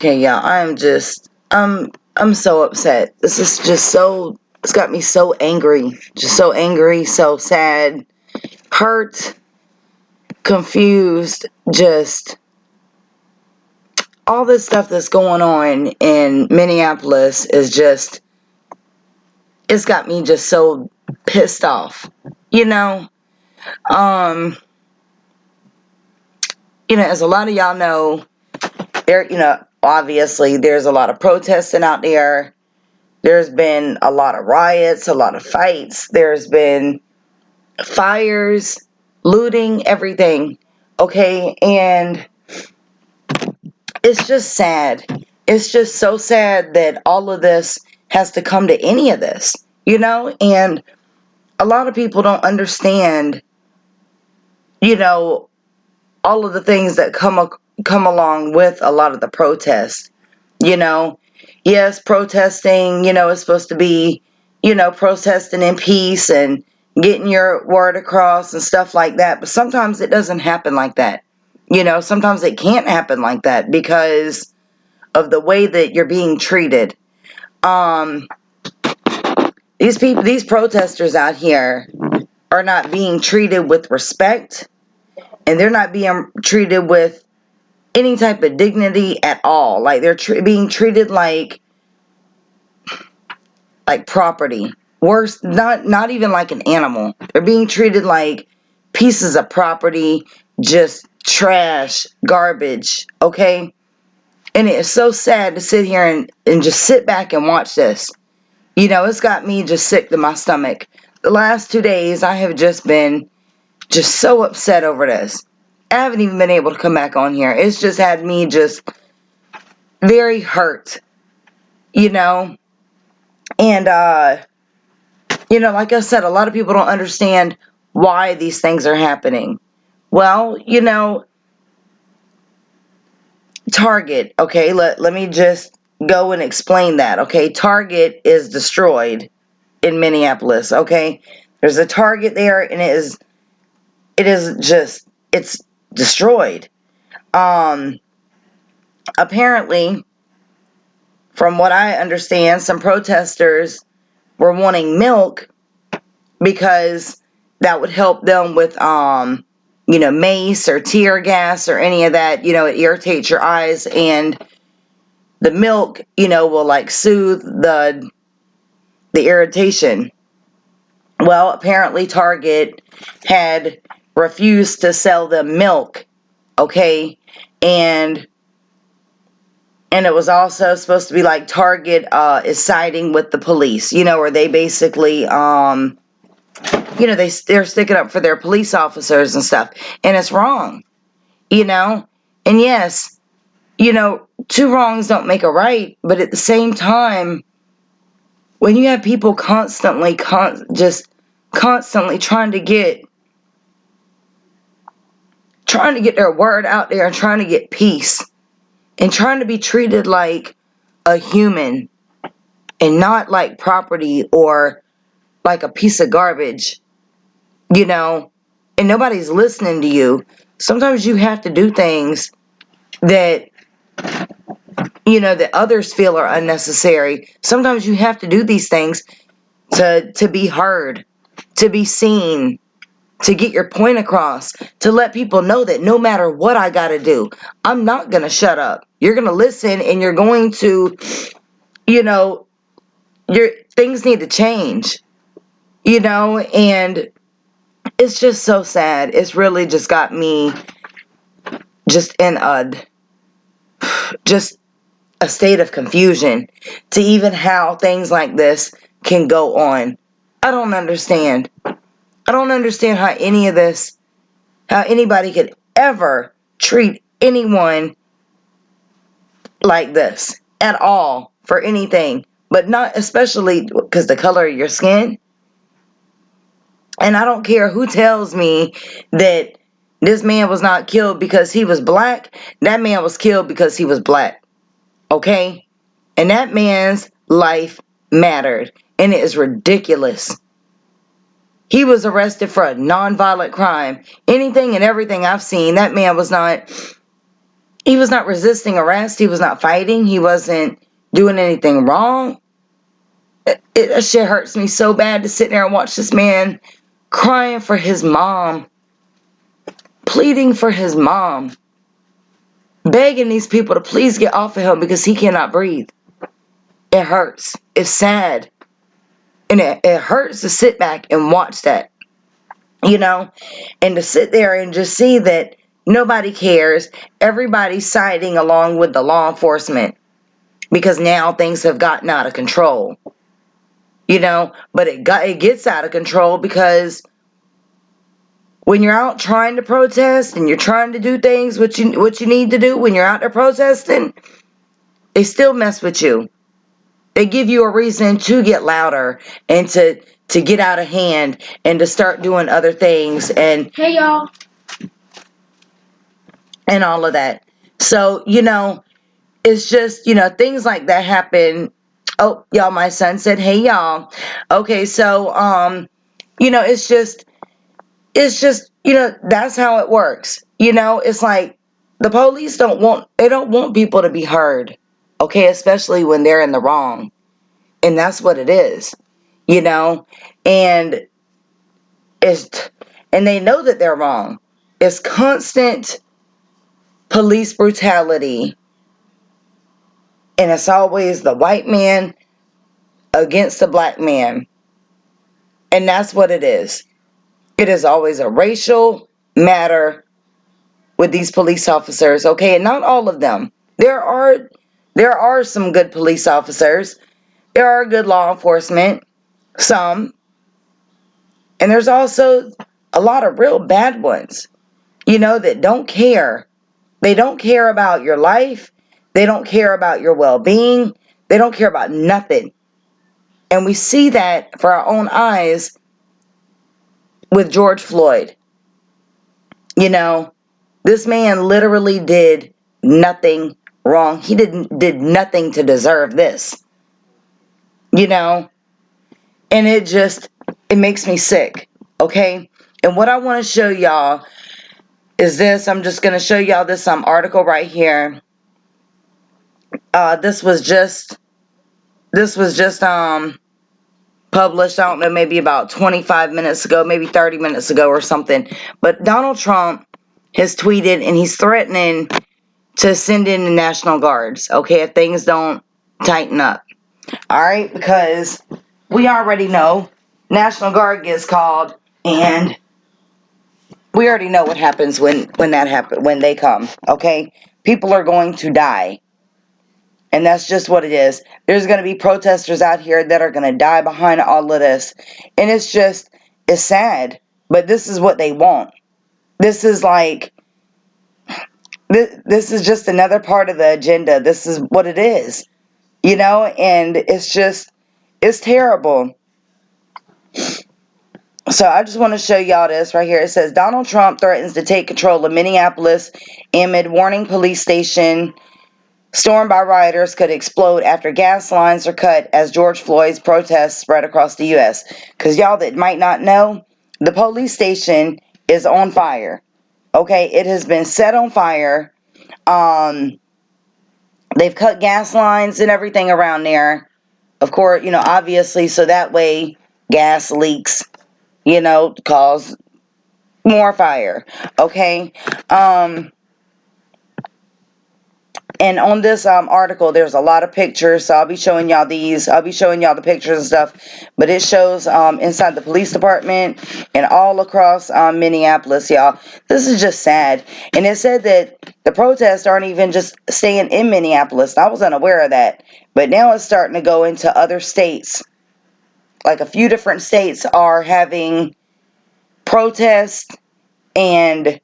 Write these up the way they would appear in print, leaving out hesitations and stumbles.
Okay, yeah, I'm so upset. This is just so, it's got me so angry. Just so angry, so sad, hurt, confused, just all this stuff that's going on in Minneapolis is just, it's got me just so pissed off. You know, um, as a lot of y'all know, obviously there's a lot of protesting out there. There's been a lot of riots, a lot of fights. There's been fires, looting, everything. Okay, and it's just sad. It's just so sad that all of this has to come to any of this, and a lot of people don't understand, you know, all of the things that come along with a lot of the protests. You know, yes, protesting, is supposed to be, protesting in peace and getting your word across and stuff like that. But sometimes it doesn't happen like that. Sometimes it can't happen like that because of the way that you're being treated. Um, these protesters out here are not being treated with respect, and they're not being treated with any type of dignity at all. Like they're being treated like property. Worse, not even like an animal. They're being treated like pieces of property, just trash, garbage, okay? And it is so sad to sit here and just sit back and watch this. It's got me just sick to my stomach. The last 2 days, I have just been just so upset over this. I haven't even been able to come back on here. It's just had me just very hurt, you know? And, like I said, a lot of people don't understand why these things are happening. Well, Target, okay, let me just go and explain that, okay? Target is destroyed in Minneapolis, okay? There's a Target there, and it's destroyed. Apparently, from what I understand, some protesters were wanting milk because that would help them with mace or tear gas or any of that. It irritates your eyes, and the milk, will like soothe the irritation. Well, apparently Target had refused to sell them milk, okay? And it was also supposed to be like Target is siding with the police, where they basically they're sticking up for their police officers and stuff, and it's wrong, and yes, two wrongs don't make a right, but at the same time, when you have people just constantly trying to get their word out there and trying to get peace and trying to be treated like a human and not like property or like a piece of garbage, and nobody's listening to you. Sometimes you have to do things that, that others feel are unnecessary. Sometimes you have to do these things to be heard, to be seen, to get your point across, to let people know that no matter what I gotta do, I'm not gonna shut up. You're gonna listen, and you're going to, your things need to change, and it's just so sad. It's really just got me just in just a state of confusion to even how things like this can go on. I don't understand. I don't understand how how anybody could ever treat anyone like this at all for anything, but not especially because the color of your skin. And I don't care who tells me that this man was not killed because he was black. That man was killed because he was black. Okay? And that man's life mattered. And it is ridiculous. He was arrested for a nonviolent crime. Anything and everything I've seen, that man was not, He was not resisting arrest. He was not fighting. He wasn't doing anything wrong. That shit hurts me so bad to sit there and watch this man crying for his mom, pleading for his mom, begging these people to please get off of him because he cannot breathe. It hurts. It's sad. And it hurts to sit back and watch that, and to sit there and just see that nobody cares. Everybody's siding along with the law enforcement because now things have gotten out of control. But it gets out of control because when you're out trying to protest and you're trying to do things what you need to do when you're out there protesting, they still mess with you. They give you a reason to get louder and to get out of hand and to start doing other things and Hey y'all. And all of that. So, it's just, things like that happen. Oh, y'all, my son said, hey y'all. Okay, so it's just, that's how it works. It's like the police don't want people to be heard. Okay, especially when they're in the wrong. And that's what it is. And it's and they know that they're wrong. It's constant police brutality, and it's always the white man against the black man. And that's what it is. It is always a racial matter with these police officers, okay? And not all of them. There are some good police officers. There are good law enforcement, some. And there's also a lot of real bad ones, that don't care. They don't care about your life. They don't care about your well-being. They don't care about nothing. And we see that for our own eyes with George Floyd. This man literally did nothing wrong. He did nothing to deserve this. And it makes me sick. Okay? And what I want to show y'all is this. I'm just going to show y'all this article right here. This was just published, I don't know, maybe about 25 minutes ago, maybe 30 minutes ago or something. But Donald Trump has tweeted and he's threatening to send in the National Guards, okay, if things don't tighten up. All right, because we already know National Guard gets called and we already know what happens when they come, okay? People are going to die. And that's just what it is. There's going to be protesters out here that are going to die behind all of this. And it's sad. But this is what they want. This is like, this is just another part of the agenda. This is what it is. And it's terrible. So I just want to show y'all this right here. It says, Donald Trump threatens to take control of Minneapolis amid warning police station stormed by rioters could explode after gas lines are cut as George Floyd's protests spread across the U.S. Because y'all that might not know, the police station is on fire. Okay, it has been set on fire. They've cut gas lines and everything around there. Of course, obviously, so that way gas leaks, cause more fire. Okay. And on this article, there's a lot of pictures, so I'll be showing y'all these. I'll be showing y'all the pictures and stuff. But it shows inside the police department and all across Minneapolis, y'all. This is just sad. And it said that the protests aren't even just staying in Minneapolis. I was unaware of that. But now it's starting to go into other states. Like a few different states are having protests, and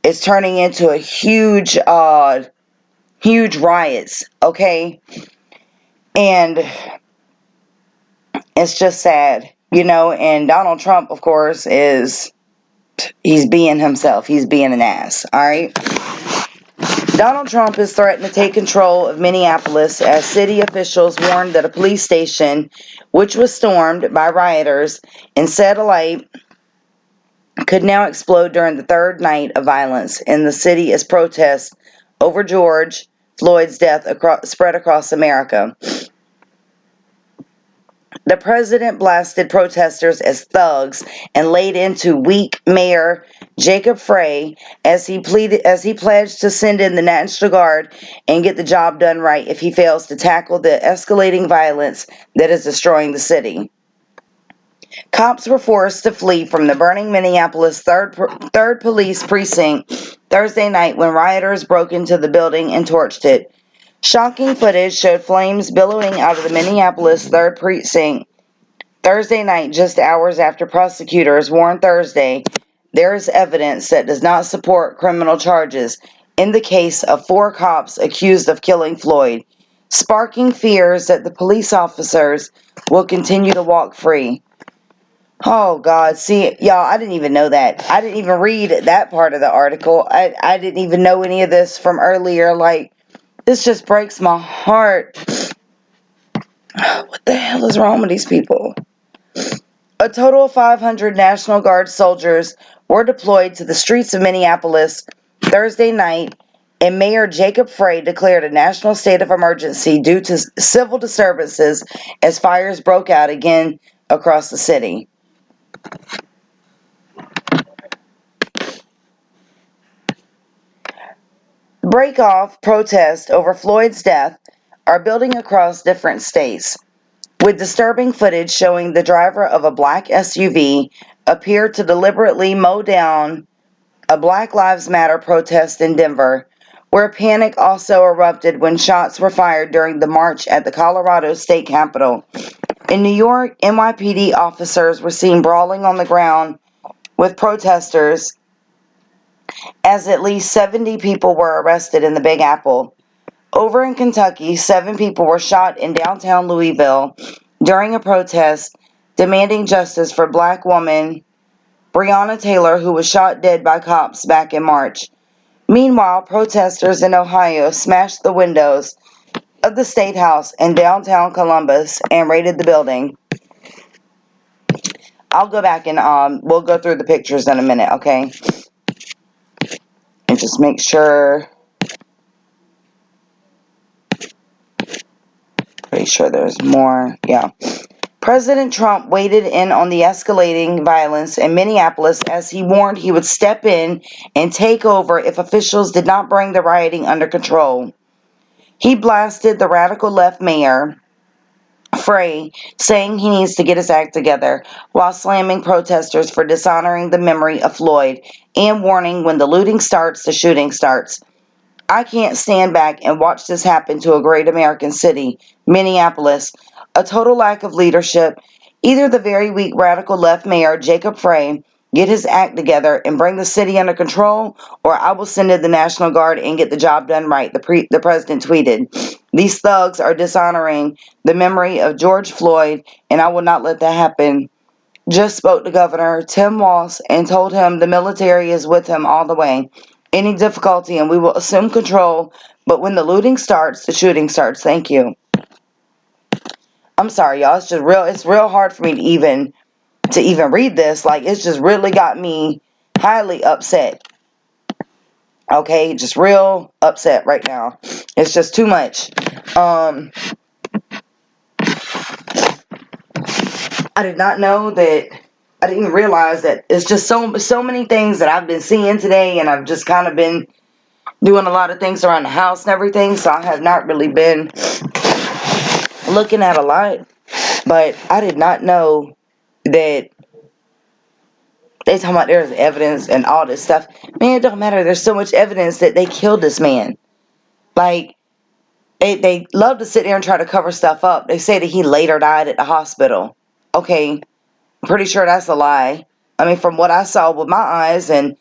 it's turning into a huge riots, okay? And it's just sad, and Donald Trump, of course, he's being himself. He's being an ass, all right? Donald Trump is threatening to take control of Minneapolis as city officials warned that a police station, which was stormed by rioters and set alight, could now explode during the third night of violence in the city as protests over George Floyd's death spread across America. The president blasted protesters as thugs and laid into weak Mayor Jacob Frey as he pledged to send in the National Guard and get the job done right if he fails to tackle the escalating violence that is destroying the city. Cops were forced to flee from the burning Minneapolis 3rd Police Precinct Thursday night when rioters broke into the building and torched it. Shocking footage showed flames billowing out of the Minneapolis 3rd Precinct Thursday night, just hours after prosecutors warned Thursday there is evidence that does not support criminal charges in the case of 4 cops accused of killing Floyd, sparking fears that the police officers will continue to walk free. Oh, God. See, y'all, I didn't even know that. I didn't even read that part of the article. I didn't even know any of this from earlier. Like, this just breaks my heart. What the hell is wrong with these people? A total of 500 National Guard soldiers were deployed to the streets of Minneapolis Thursday night, and Mayor Jacob Frey declared a national state of emergency due to civil disturbances as fires broke out again across the city. Break-off protests over Floyd's death are building across different states, with disturbing footage showing the driver of a black SUV appear to deliberately mow down a Black Lives Matter protest in Denver, where panic also erupted when shots were fired during the march at the Colorado state capitol. In New York, NYPD officers were seen brawling on the ground with protesters as at least 70 people were arrested in the Big Apple. Over in Kentucky, 7 people were shot in downtown Louisville during a protest demanding justice for black woman Breonna Taylor, who was shot dead by cops back in March. Meanwhile, protesters in Ohio smashed the windows of the State House in downtown Columbus and raided the building. I'll go back and we'll go through the pictures in a minute, okay? And just make sure, pretty sure there's more. Yeah. President Trump weighed in on the escalating violence in Minneapolis as he warned he would step in and take over if officials did not bring the rioting under control. He blasted the radical left mayor, Frey, saying he needs to get his act together, while slamming protesters for dishonoring the memory of Floyd and warning when the looting starts, the shooting starts. I can't stand back and watch this happen to a great American city, Minneapolis. A total lack of leadership. Either the very weak radical left mayor, Jacob Frey, get his act together and bring the city under control, or I will send in the National Guard and get the job done right, the president tweeted. These thugs are dishonoring the memory of George Floyd, and I will not let that happen. Just spoke to Governor Tim Walz and told him the military is with him all the way. Any difficulty and we will assume control, but when the looting starts, the shooting starts. Thank you. I'm sorry, y'all. It's real hard for me to even read this. Like, it's just really got me highly upset. Okay, just real upset right now. It's just too much. I did not know that. I didn't realize that it's just so many things that I've been seeing today, and I've just kind of been doing a lot of things around the house and everything, so I have not really been looking at a lot. But I did not know that they talking about there's evidence and all this stuff. Man, it don't matter. There's so much evidence that they killed this man. Like, they love to sit there and try to cover stuff up. They say that he later died at the hospital. Okay, I'm pretty sure that's a lie. I mean, from what I saw with my eyes and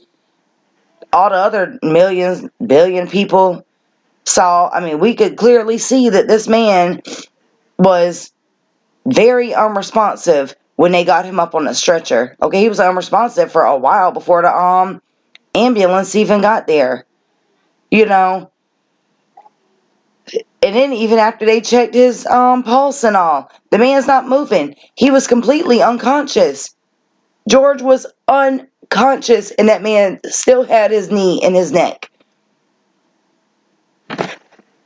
all the other millions, billion people saw, I mean, we could clearly see that this man was very unresponsive when they got him up on a stretcher. Okay, he was unresponsive for a while before the ambulance even got there. You know, and then even after they checked his pulse and all, the man's not moving. He was completely unconscious. George was unconscious, and that man still had his knee in his neck.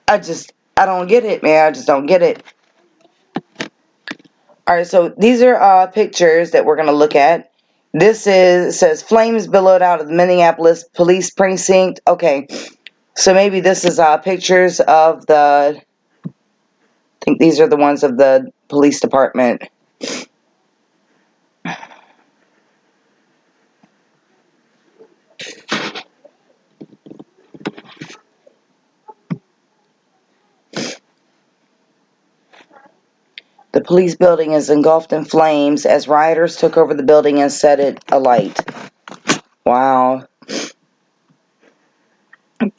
I don't get it, man. I just don't get it. All right, so these are pictures that we're going to look at. This says flames billowed out of the Minneapolis police precinct. Okay, so maybe this is pictures of the, I think these are the ones of the police department. The police building is engulfed in flames as rioters took over the building and set it alight. Wow.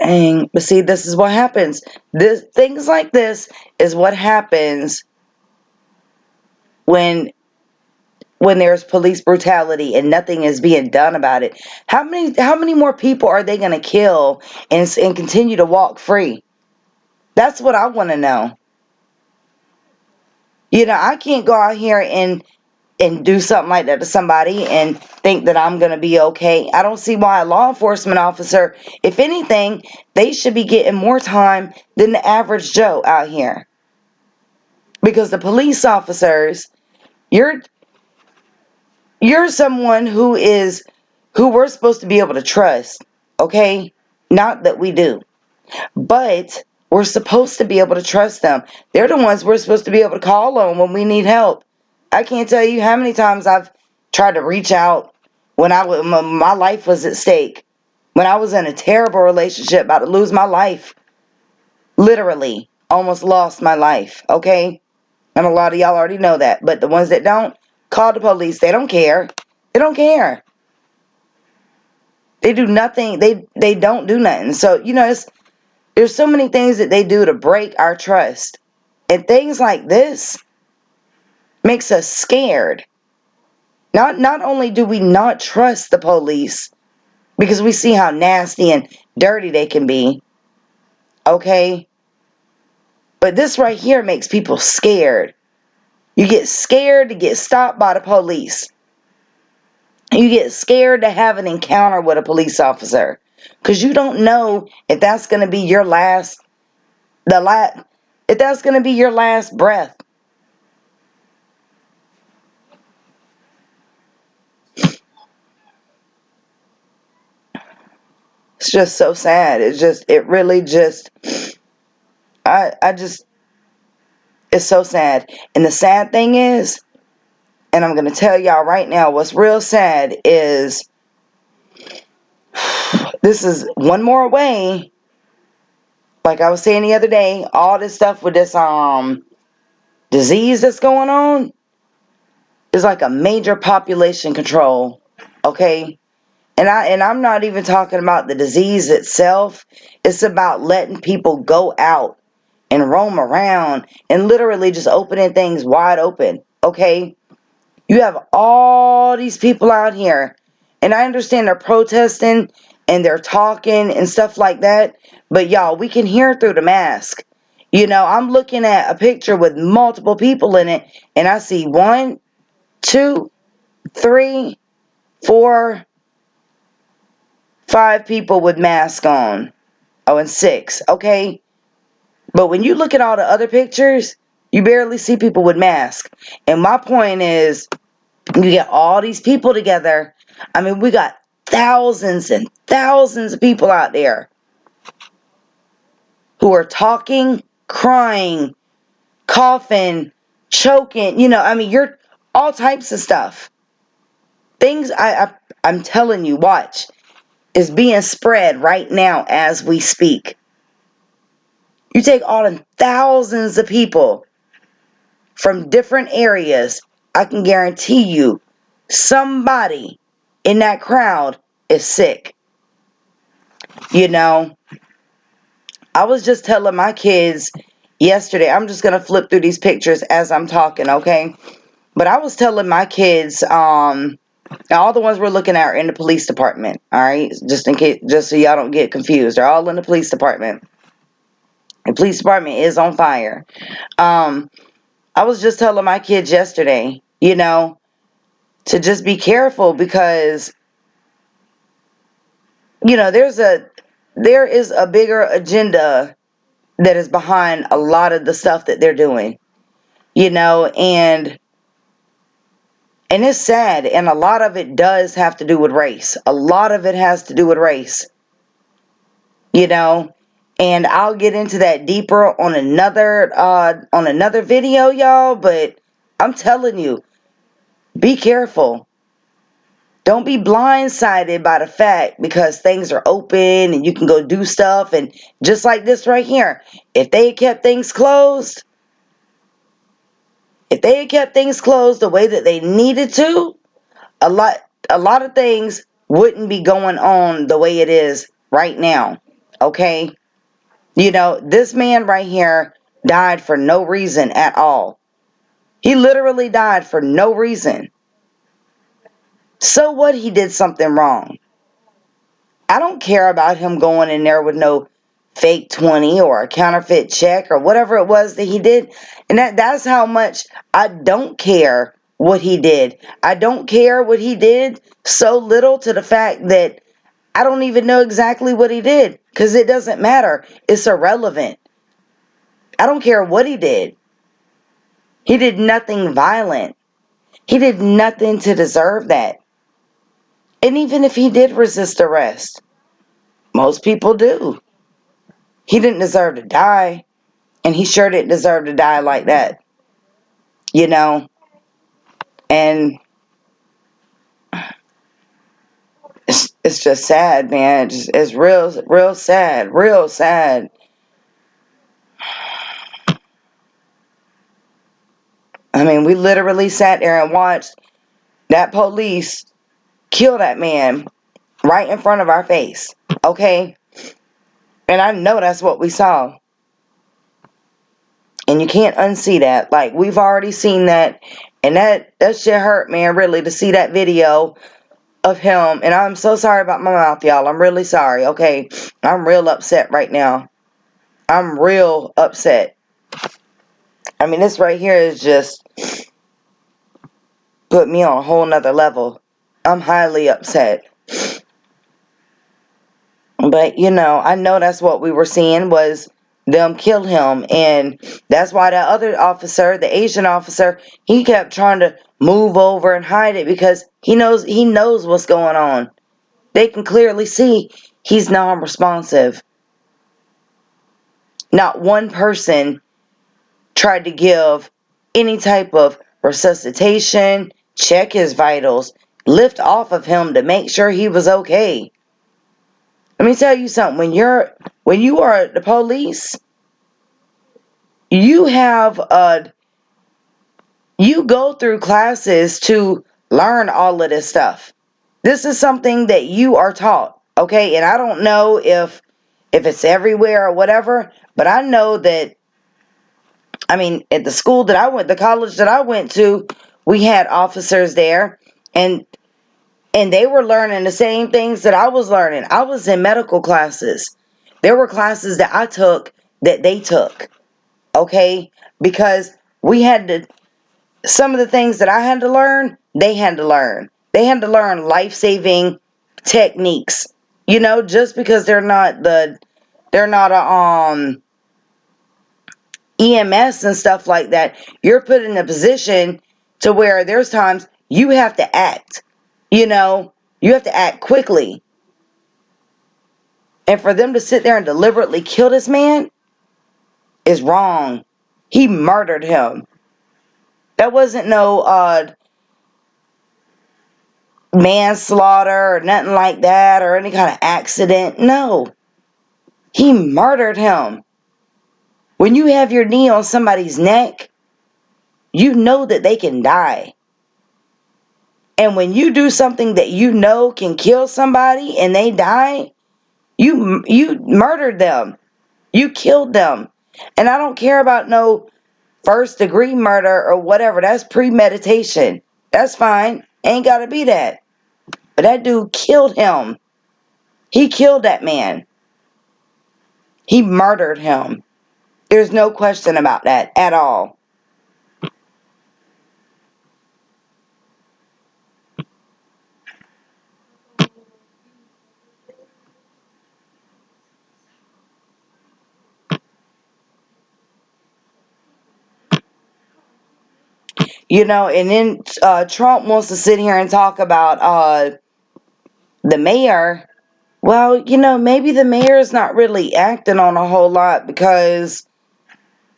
Dang. But see, this is what happens. Things like this is what happens when there's police brutality and nothing is being done about it. How many more people are they going to kill and continue to walk free? That's what I want to know. I can't go out here and do something like that to somebody and think that I'm going to be okay. I don't see why a law enforcement officer, if anything, they should be getting more time than the average Joe out here. Because the police officers, you're someone who we're supposed to be able to trust, okay? Not that we do, but we're supposed to be able to trust them. They're the ones we're supposed to be able to call on when we need help. I can't tell you how many times I've tried to reach out when my life was at stake, when I was in a terrible relationship, about to lose my life, literally, almost lost my life, okay? And a lot of y'all already know that, but the ones that don't, call the police. They don't care. They don't care. They do nothing. They don't do nothing. So, there's so many things that they do to break our trust. And things like this makes us scared. Not only do we not trust the police because we see how nasty and dirty they can be, okay? But this right here makes people scared. You get scared to get stopped by the police. You get scared to have an encounter with a police officer because you don't know if that's going to be your last if that's going to be your last breath. It's just so sad. It really just, I just, it's so sad. And the sad thing is, and I'm going to tell y'all right now, what's real sad is this is one more way. Like I was saying the other day, all this stuff with this disease that's going on is like a major population control, okay? And I'm not even talking about the disease itself. It's about letting people go out and roam around and literally just opening things wide open, okay? You have all these people out here, and I understand they're protesting and they're talking and stuff like that, but y'all, we can hear through the mask. I'm looking at a picture with multiple people in it, and I see 1, 2, 3, 4, 5 people with masks on. Oh, and 6, okay? But when you look at all the other pictures, you barely see people with masks. And my point is, you get all these people together. I mean, we got thousands and thousands of people out there who are talking, crying, coughing, choking. You're all types of stuff. Things I'm telling you, watch, is being spread right now as we speak. You take all the thousands of people from different areas, I can guarantee you somebody in that crowd is sick. I was just telling my kids yesterday, I'm just going to flip through these pictures as I'm talking, okay? But I was telling my kids, all the ones we're looking at are in the police department, all right? Just so y'all don't get confused. They're all in the police department. The police department is on fire. I was just telling my kids yesterday, to just be careful because, there is a bigger agenda that is behind a lot of the stuff that they're doing, and it's sad, and a lot of it does have to do with race. A lot of it has to do with race, you know, and I'll get into that deeper on another video, y'all, but I'm telling you, be careful. Don't be blindsided by the fact because things are open and you can go do stuff, and just like this right here, if they had kept things closed, the way that they needed to, a lot a lot of things wouldn't be going on the way it is right now. Okay? This man right here died for no reason at all. He literally died for no reason. So what, he did something wrong? I don't care about him going in there with no fake 20 or a counterfeit check or whatever it was that he did. And that's how much I don't care what he did. I don't care what he did so little to the fact that I don't even know exactly what he did, because it doesn't matter. It's irrelevant. I don't care what he did. He did nothing violent. He did nothing to deserve that. And even if he did resist arrest, most people do. He didn't deserve to die, and he sure didn't deserve to die like that. You know? And it's just sad, man. It's real, real sad. Real sad. I mean, we literally sat there and watched that police kill that man right in front of our face. Okay? And I know that's what we saw. And you can't unsee that. Like, we've already seen that. And that shit hurt, man, really, to see that video of him. And I'm so sorry about my mouth, y'all. I'm really sorry, okay? I'm real upset right now. I'm real upset. I mean, this right here is just put me on a whole nother level. I'm highly upset. But, I know that's what we were seeing was them kill him. And that's why that other officer, the Asian officer, he kept trying to move over and hide it, because he knows what's going on. They can clearly see he's non-responsive. Not one person tried to give any type of resuscitation, check his vitals, lift off of him to make sure he was okay. Let me tell you something. When you are the police, you go through classes to learn all of this stuff. This is something that you are taught, okay? And I don't know if it's everywhere or whatever, but I know that, I mean, at the college that I went to, we had officers there, and they were learning the same things that I was learning. I was in medical classes. There were classes that I took that they took, okay? Because some of the things that I had to learn, they had to learn. They had to learn life-saving techniques. Just because they're not a EMS and stuff like that, you're put in a position to where there's times you have to act. You have to act quickly. And for them to sit there and deliberately kill this man is wrong. He murdered him. That wasn't no manslaughter or nothing like that, or any kind of accident. No. He murdered him. When you have your knee on somebody's neck, you know that they can die. And when you do something that you know can kill somebody and they die, you murdered them. You killed them. And I don't care about no first degree murder or whatever. That's premeditation. That's fine. Ain't got to be that. But that dude killed him. He killed that man. He murdered him. There's no question about that at all. And then Trump wants to sit here and talk about the mayor. Well, maybe the mayor's not really acting on a whole lot because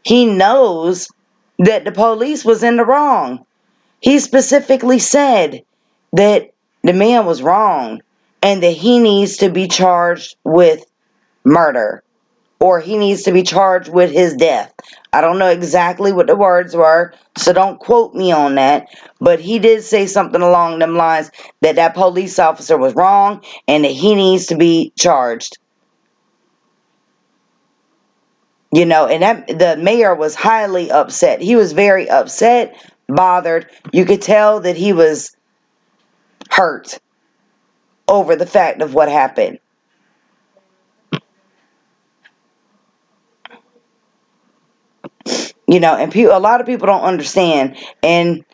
he knows that the police was in the wrong. He specifically said that the man was wrong and that he needs to be charged with murder, or he needs to be charged with his death. I don't know exactly what the words were, so don't quote me on that. But he did say something along them lines that that police officer was wrong and that he needs to be charged. And the mayor was highly upset. He was very upset, bothered. You could tell that he was hurt over the fact of what happened. And a lot of people don't understand, and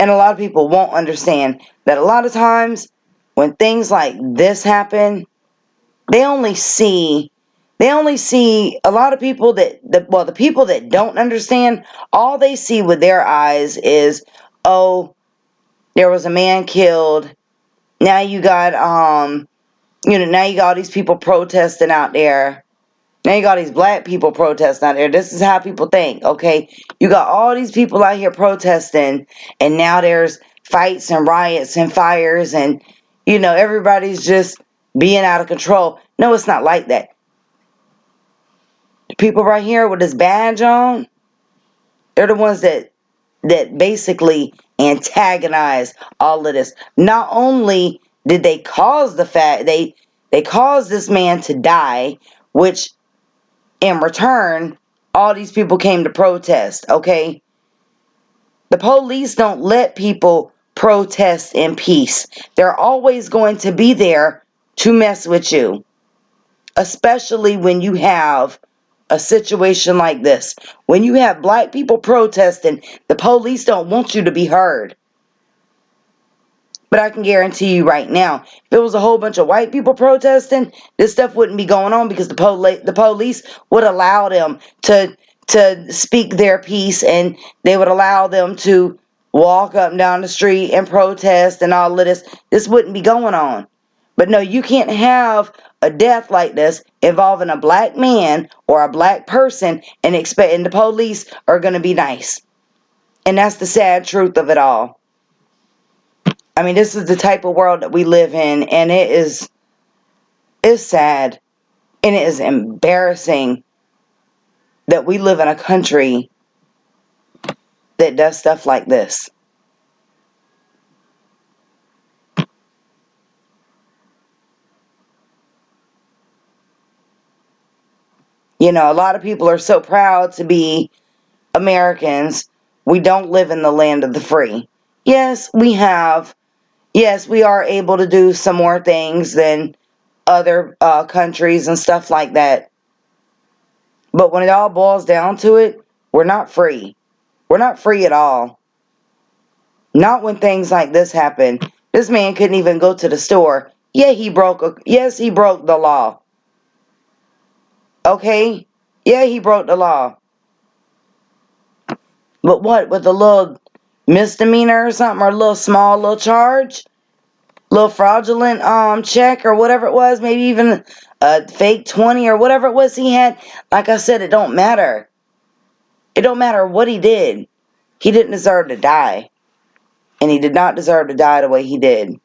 a lot of people won't understand that a lot of times when things like this happen, they only see a lot of people the people that don't understand, all they see with their eyes is, oh, there was a man killed. Now you got now you got all these people protesting out there. Now you got these black people protesting out there. This is how people think, okay? You got all these people out here protesting, and now there's fights and riots and fires, and, everybody's just being out of control. No, it's not like that. The people right here with this badge on, they're the ones that basically antagonize all of this. Not only did they cause they caused this man to die, which in return, all these people came to protest, okay? The police don't let people protest in peace. They're always going to be there to mess with you, especially when you have a situation like this. When you have black people protesting, the police don't want you to be heard. But I can guarantee you right now, if it was a whole bunch of white people protesting, this stuff wouldn't be going on because the police would allow them to speak their piece, and they would allow them to walk up and down the street and protest and all of this. This wouldn't be going on. But no, you can't have a death like this involving a black man or a black person and the police are going to be nice. And that's the sad truth of it all. I mean, this is the type of world that we live in, and it's sad, and it is embarrassing that we live in a country that does stuff like this. A lot of people are so proud to be Americans. We don't live in the land of the free. Yes, we have. Yes, we are able to do some more things than other countries and stuff like that. But when it all boils down to it, we're not free. We're not free at all. Not when things like this happen. This man couldn't even go to the store. Yeah, yes, he broke the law. Okay? Yeah, he broke the law. But what, with a little misdemeanor or something, or a little charge? Little fraudulent check or whatever it was, maybe even a fake 20 or whatever it was he had. Like I said, it don't matter. It don't matter what he did. He didn't deserve to die. And he did not deserve to die the way he did.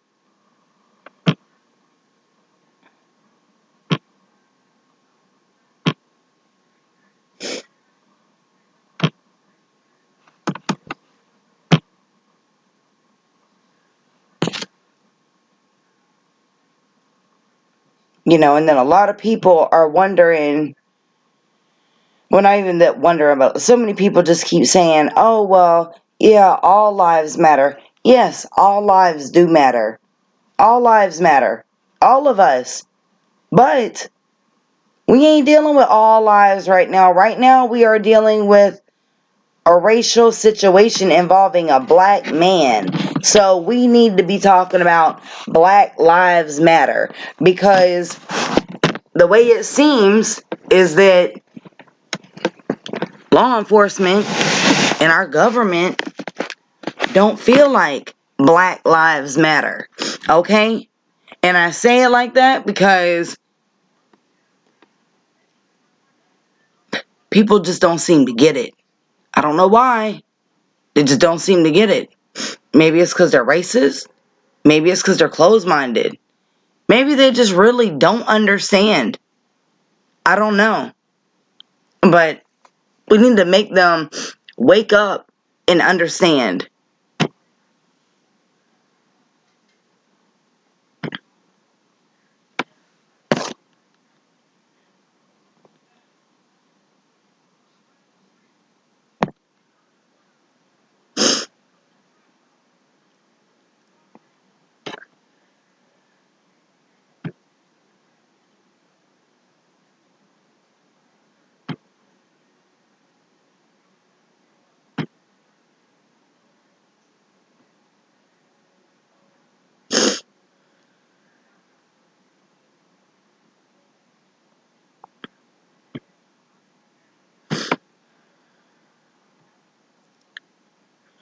And then a lot of people are wondering, well, not even that wondering, but so many people just keep saying, oh, well, yeah, all lives matter. Yes, all lives do matter. All lives matter. All of us. But we ain't dealing with all lives right now. Right now, we are dealing with a racial situation involving a black man. So we need to be talking about Black Lives Matter, because the way it seems is that law enforcement and our government don't feel like Black Lives Matter. Okay? And I say it like that because people just don't seem to get it. I don't know why. They just don't seem to get it. Maybe it's because they're racist. Maybe it's because they're closed-minded. Maybe they just really don't understand. I don't know. But we need to make them wake up and understand.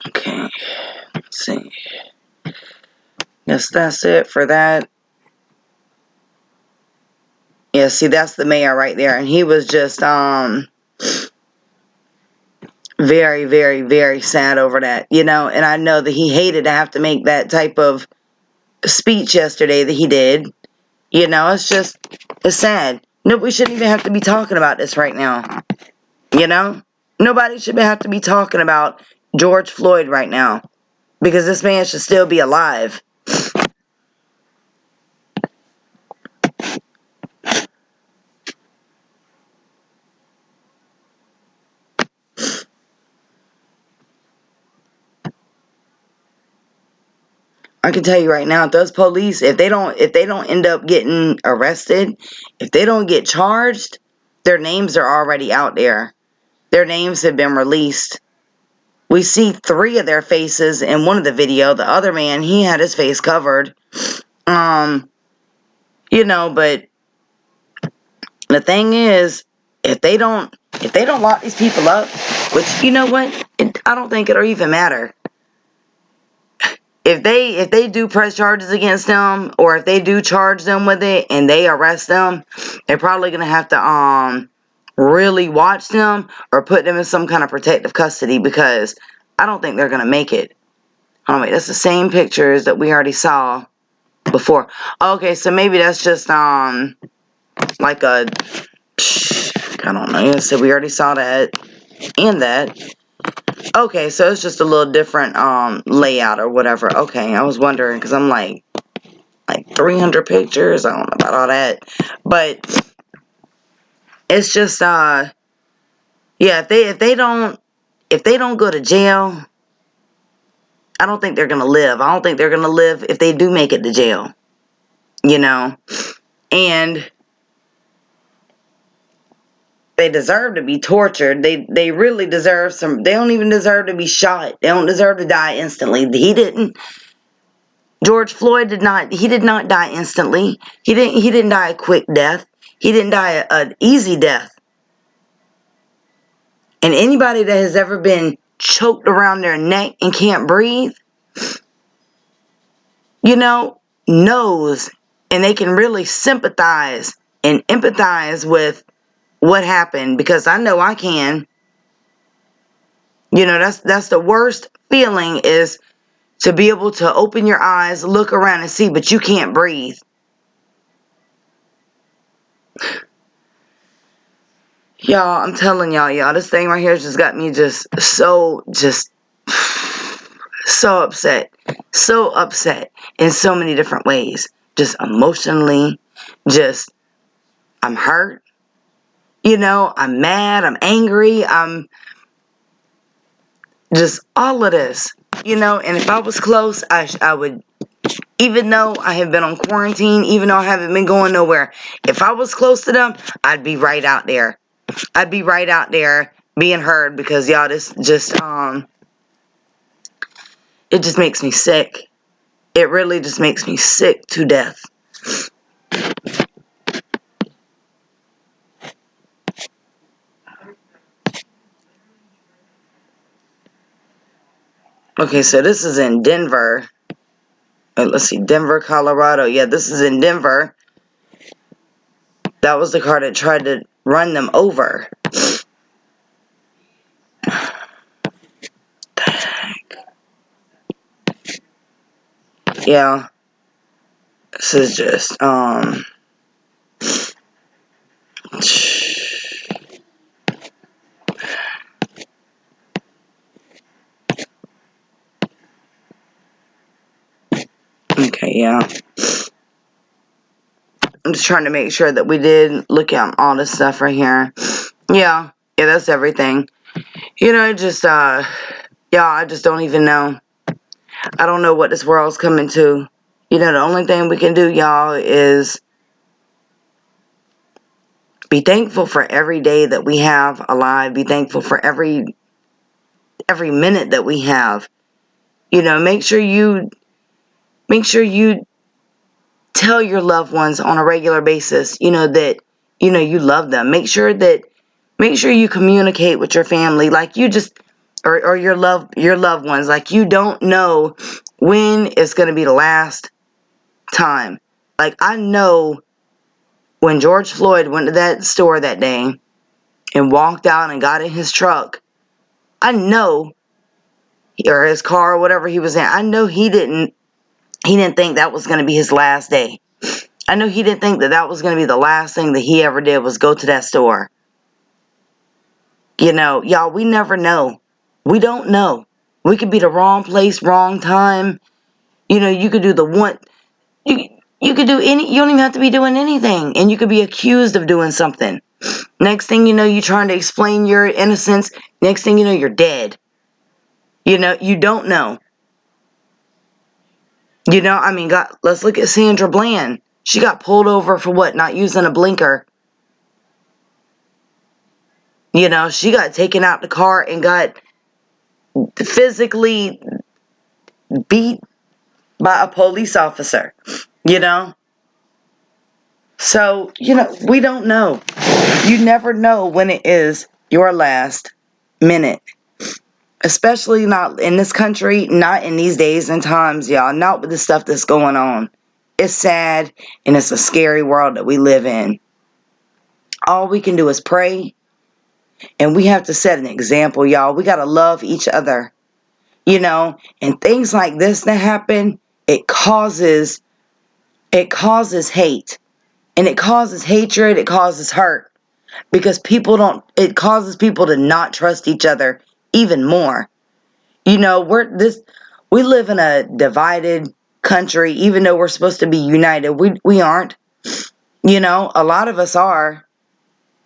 Okay, let's see. Yes, that's it for that. Yeah, see, that's the mayor right there. And he was just very, very, very sad over that, you know. And I know that he hated to have to make that type of speech yesterday that he did. You know, it's sad. No, we shouldn't even have to be talking about this right now. You know? Nobody should have to be talking about George Floyd right now. Because this man should still be alive. I can tell you right now, if those police, if they don't end up getting arrested, if they don't get charged, their names are already out there. Their names have been released. We see 3 of their faces in one of the video. The other man, he had his face covered. You know, but the thing is, if they don't lock these people up, which, you know what, I don't think it'll even matter. If they do press charges against them, or if they do charge them with it and they arrest them, they're probably gonna have to really watch them or put them in some kind of protective custody, because I don't think they're gonna make it. Oh wait, that's the same pictures that we already saw before. Okay, so maybe that's just like a, I don't know. So we already saw that and that. Okay, so it's just a little different layout or whatever. Okay, I was wondering because I'm like 300 pictures. I don't know about all that, but it's just yeah. If they don't go to jail, I don't think they're gonna live. I don't think they're gonna live if they do make it to jail. You know, and they deserve to be tortured. They really deserve some. They don't even deserve to be shot. They don't deserve to die instantly. He didn't. George Floyd did not. He did not die instantly. He didn't die a quick death. He didn't die an easy death. And anybody that has ever been choked around their neck and can't breathe, you know, knows, and they can really sympathize and empathize with what happened, because I know I can. You know, that's the worst feeling, is to be able to open your eyes, look around and see, but you can't breathe. Y'all, I'm telling y'all, this thing right here just got me so upset. So upset in so many different ways. Just emotionally, I'm hurt. You know, I'm mad, I'm angry, I'm just all of this. You know, and if I was close, I would, even though I have been on quarantine, even though I haven't been going nowhere, if I was close to them, I'd be right out there. I'd be right out there being heard, because y'all, this just it just makes me sick. It really just makes me sick to death. Okay, so this is in Denver. Let's see, Denver, Colorado. Yeah, this is in Denver. That was the car that tried to run them over. Yeah. This is just, okay, yeah. I'm just trying to make sure that we did look at all this stuff right here. Yeah, that's everything. You know, just, yeah, I just don't even know. I don't know what this world's coming to. You know, the only thing we can do, y'all, is be thankful for every day that we have alive. Be thankful for every minute that we have. You know, make sure you tell your loved ones on a regular basis, you know, that, you know, you love them. Make sure you communicate with your family like you just, or your loved ones, like you don't know when it's going to be the last time. Like, I know when George Floyd went to that store that day and walked out and got in his truck, I know, or his car or whatever he was in, I know he didn't think that was going to be his last day. I know he didn't think that that was going to be the last thing that he ever did was go to that store. You know, y'all, we never know. We don't know. We could be the wrong place, wrong time. You know, you could do the one, you could do any, you don't even have to be doing anything. And you could be accused of doing something. Next thing you know, you're trying to explain your innocence. Next thing you know, you're dead. You know, you don't know. You know, I mean, let's look at Sandra Bland. She got pulled over for what? Not using a blinker. You know, she got taken out the car and got physically beat by a police officer. You know? So, you know, we don't know. You never know when it is your last minute. Especially not in this country, not in these days and times, y'all. Not with the stuff that's going on. It's sad and it's a scary world that we live in. All we can do is pray, and we have to set an example, y'all. We got to love each other, you know, and things like this that happen, it causes hate, and it causes hatred, it causes hurt, because it causes people to not trust each other even more. You know, we live in a divided country, even though we're supposed to be united. We aren't. You know, a lot of us are,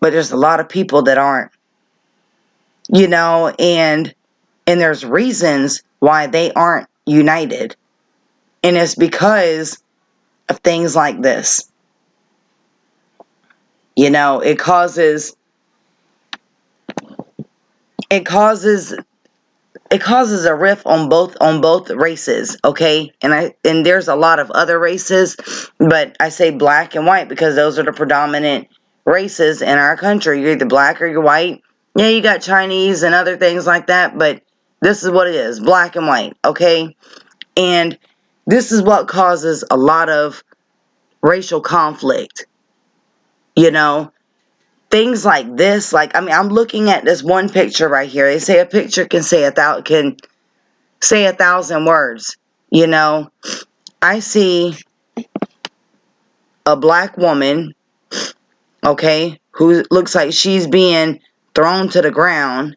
but there's a lot of people that aren't. You know, and there's reasons why they aren't united. And it's because of things like this. You know, it causes a rift on both races, okay? And there's a lot of other races, but I say black and white because those are the predominant races in our country. You're either black or you're white. Yeah, you got Chinese and other things like that, but this is what it is, black and white, okay? And this is what causes a lot of racial conflict. You know, things like this, like, I mean, I'm looking at this one picture right here. They say a picture can say 1,000 words. You know, I see a black woman, okay, who looks like she's being thrown to the ground.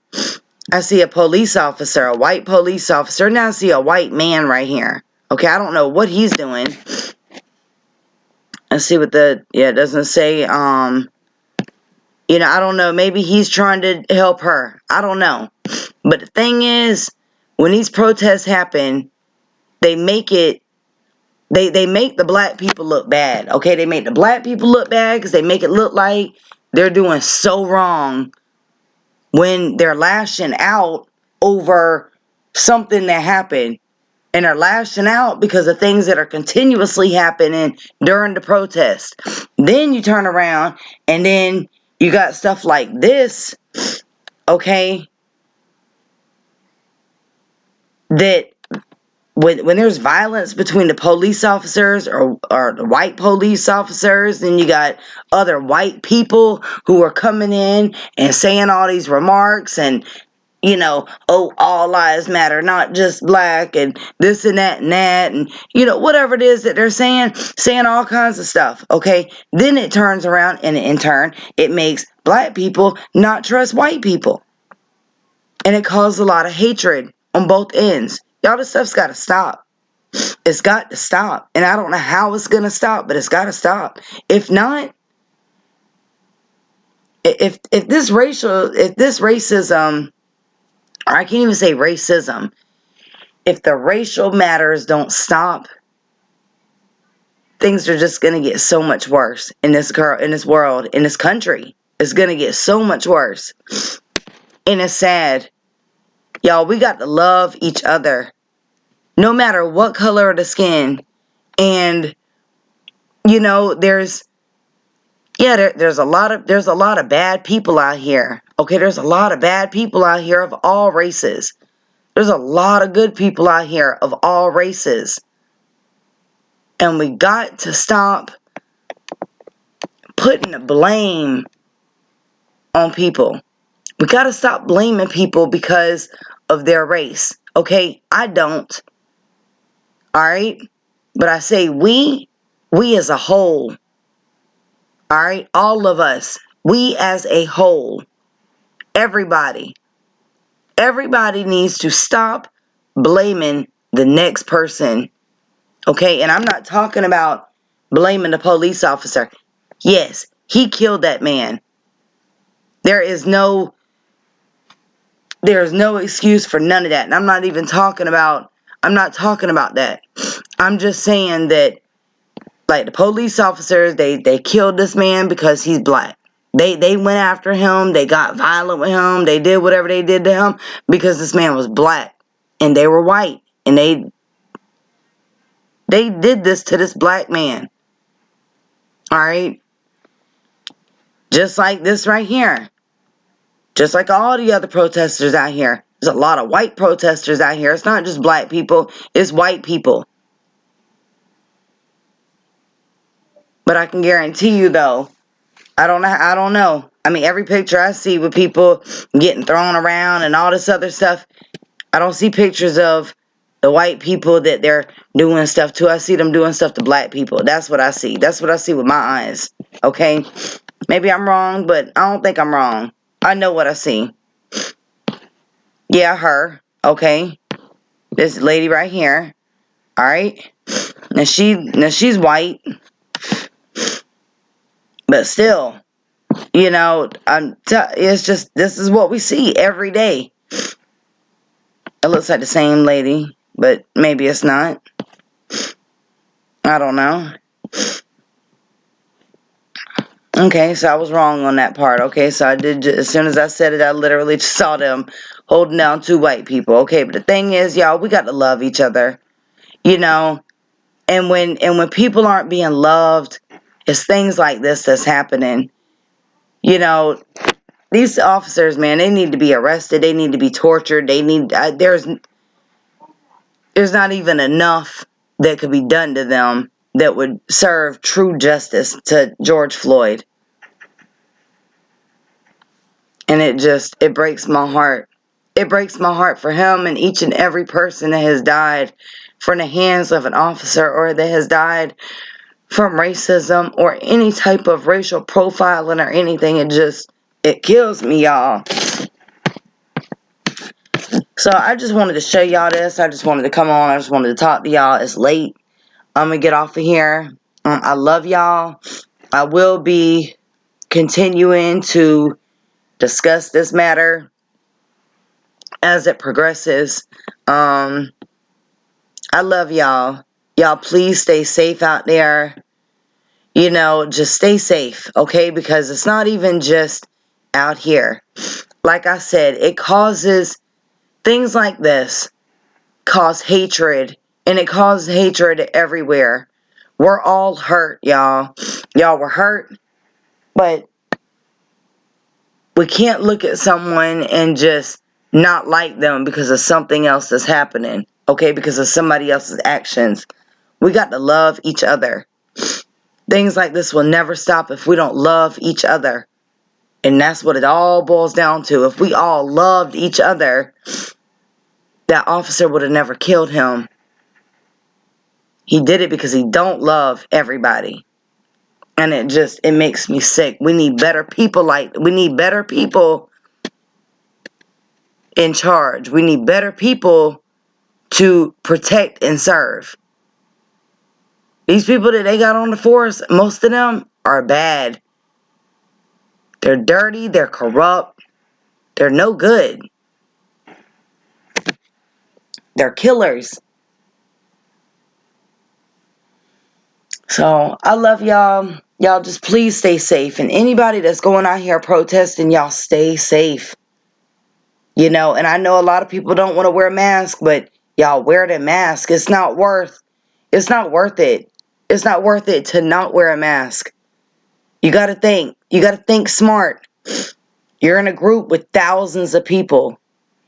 I see a police officer, a white police officer. Now I see a white man right here. Okay, I don't know what he's doing. Let's see what it doesn't say, you know, I don't know. Maybe he's trying to help her. I don't know. But the thing is, when these protests happen, they make the black people look bad, okay? They make the black people look bad because they make it look like they're doing so wrong when they're lashing out over something that happened. And they're lashing out because of things that are continuously happening during the protest. Then you turn around and then you got stuff like this, okay? that when there's violence between the police officers or the white police officers, then you got other white people who are coming in and saying all these remarks and, oh, all lives matter, not just black, and this and that and that, and, whatever it is that they're saying all kinds of stuff, okay? Then it turns around, and in turn, it makes black people not trust white people. And it causes a lot of hatred on both ends. Y'all, this stuff's got to stop. It's got to stop. And I don't know how it's going to stop, but it's got to stop. If not, if this racism, or I can't even say racism, if the racial matters don't stop, things are just going to get so much worse in this world, in this country. It's going to get so much worse. And it's sad. Y'all, we got to love each other, no matter what color of the skin. And, there's a lot of bad people out here. Okay, there's a lot of bad people out here of all races. There's a lot of good people out here of all races. And we got to stop putting the blame on people. We got to stop blaming people because of their race. Okay, I don't. All right? But I say we as a whole. All right? All of us. We as a whole. Everybody needs to stop blaming the next person. Okay? And I'm not talking about blaming the police officer. Yes, he killed that man. There's no excuse for none of that. And I'm not talking about that. I'm just saying that, like, the police officers, they killed this man because he's black. They went after him. They got violent with him. They did whatever they did to him because this man was black and they were white. And they did this to this black man. All right? Just like this right here. Just like all the other protesters out here. There's a lot of white protesters out here. It's not just black people. It's white people. But I can guarantee you, though, I don't know. I mean, every picture I see with people getting thrown around and all this other stuff, I don't see pictures of the white people that they're doing stuff to. I see them doing stuff to black people. That's what I see. That's what I see with my eyes. Okay? Maybe I'm wrong, but I don't think I'm wrong. I know what I see. Yeah, her. Okay? This lady right here. All right? Now she's white. But still, it's just, this is what we see every day. It looks like the same lady, but maybe it's not. I don't know. Okay, so I was wrong on that part. Okay, so I did, as soon as I said it, I literally just saw them holding down two white people. Okay, but the thing is, y'all, we got to love each other. And when people aren't being loved, it's things like this that's happening. These officers, man, they need to be arrested. They need to be tortured. They need, there's not even enough that could be done to them that would serve true justice to George Floyd. And it breaks my heart. It breaks my heart for him and each and every person that has died from the hands of an officer, or that has died from racism or any type of racial profiling or anything. It kills me, y'all. So I just wanted to show y'all this. I just wanted to come on. I just wanted to talk to y'all. It's late. I'm going to get off of here. I love y'all. I will be continuing to discuss this matter as it progresses. I love y'all. Y'all, please stay safe out there. Just stay safe, okay? Because it's not even just out here. Like I said, it causes things like this, cause hatred, and it causes hatred everywhere. We're all hurt, y'all. Y'all were hurt, but we can't look at someone and just not like them because of something else that's happening, okay, because of somebody else's actions. We got to love each other. Things like this will never stop if we don't love each other. And that's what it all boils down to. If we all loved each other, that officer would have never killed him. He did it because he don't love everybody. And it makes me sick. We need better people in charge. We need better people to protect and serve. These people that they got on the force, most of them are bad. They're dirty, they're corrupt, they're no good. They're killers. So, I love y'all. Y'all just please stay safe. And anybody that's going out here protesting, y'all stay safe. You know, and I know a lot of people don't want to wear masks, but y'all wear the mask. It's not worth it. It's not worth it to not wear a mask. You got to think. You got to think smart. You're in a group with thousands of people.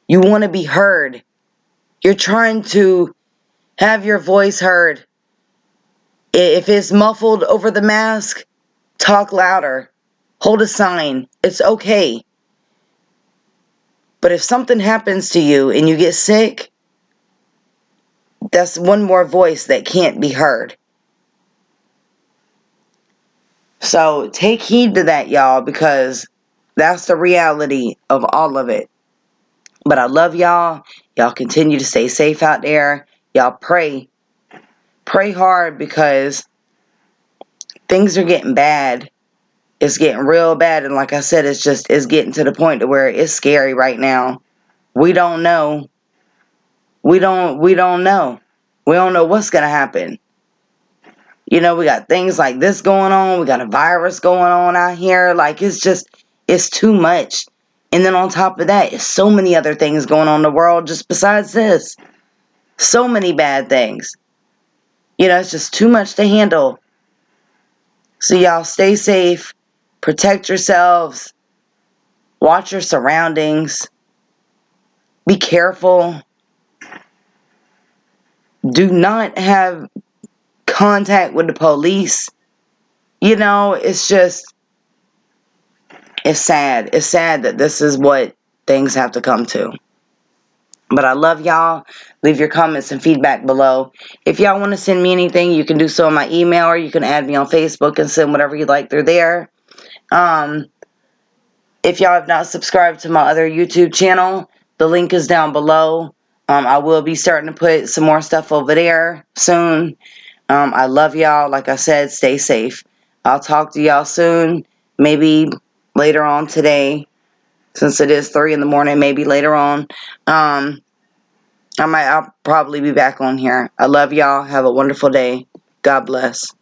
You want to be heard. You're trying to have your voice heard. If it's muffled over the mask, talk louder. Hold a sign. It's okay. But if something happens to you and you get sick, that's one more voice that can't be heard. So take heed to that, y'all, because that's the reality of all of it. But I love y'all. Y'all continue to stay safe out there. Y'all pray. Pray hard because things are getting bad. It's getting real bad. And like I said, it's getting to the point to where it's scary right now. We don't know. We don't know. We don't know what's going to happen. You know, we got things like this going on. We got a virus going on out here. Like, it's too much. And then on top of that, it's so many other things going on in the world just besides this. So many bad things. You know, it's just too much to handle. So y'all stay safe. Protect yourselves. Watch your surroundings. Be careful. Do not have contact with the police. You know, it's sad. It's sad that this is what things have to come to. But I love y'all. Leave your comments and feedback below. If y'all want to send me anything, you can do so in my email, or you can add me on Facebook and send whatever you like through there. If y'all have not subscribed to my other YouTube channel, the link is down below. I will be starting to put some more stuff over there soon. I love y'all. Like I said, stay safe. I'll talk to y'all soon. Maybe later on today. Since it is 3 in the morning, maybe later on. I'll probably be back on here. I love y'all. Have a wonderful day. God bless.